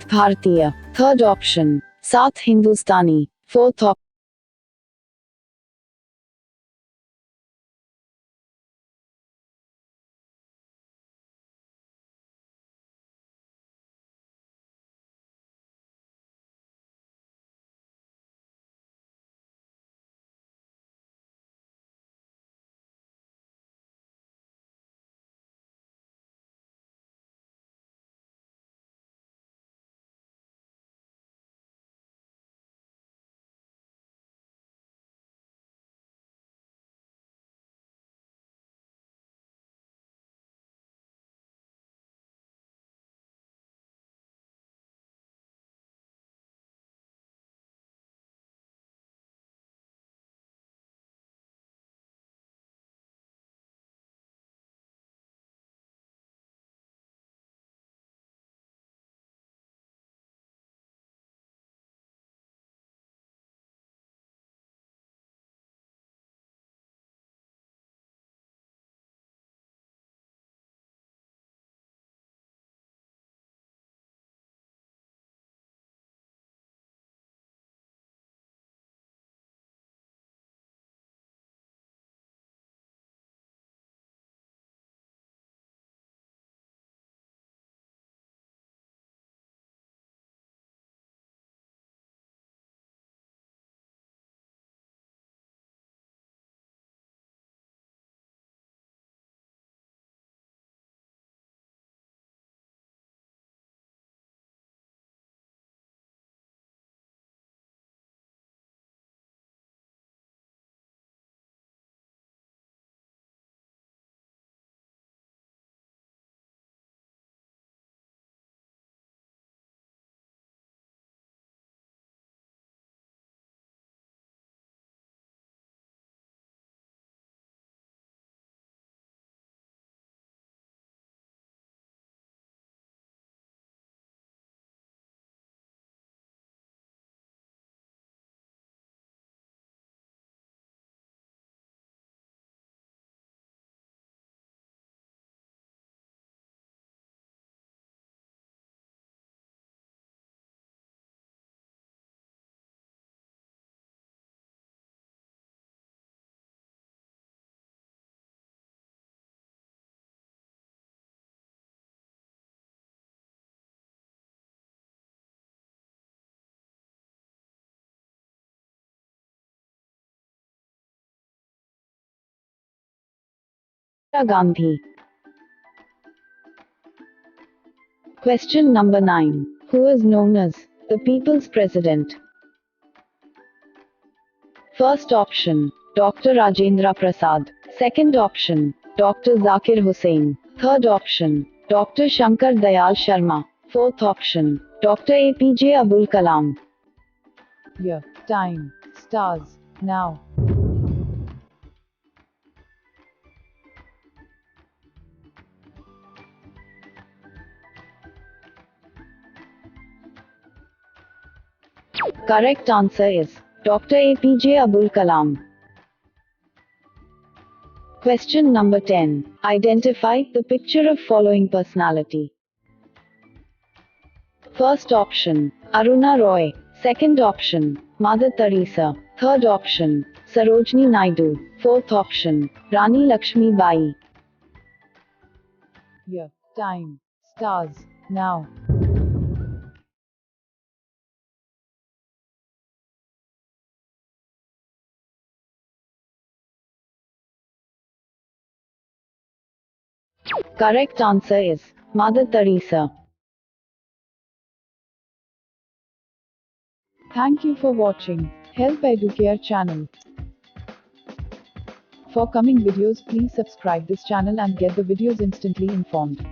Bharatiya. Third option, South Hindustani. Fourth option, Indira Gandhi. Question number 9. Who is known as the People's President? First option, Dr. Rajendra Prasad. Second option, Dr. Zakir Hussain. Third option, Dr. Shankar Dayal Sharma. Fourth option, Dr. APJ Abul Kalam. Year, time, stars, now. Correct answer is Dr. APJ Abul Kalam. Question number 10. Identify the picture of following personality. First option, Aruna Roy. Second option, Mother Teresa. Third option, Sarojini Naidu. Fourth option, Rani Lakshmi Bai. Year, time, stars, now. Correct answer is Mother Teresa. Thank you for watching Help EDUCARE channel. For coming videos, please subscribe this channel and get the videos instantly informed.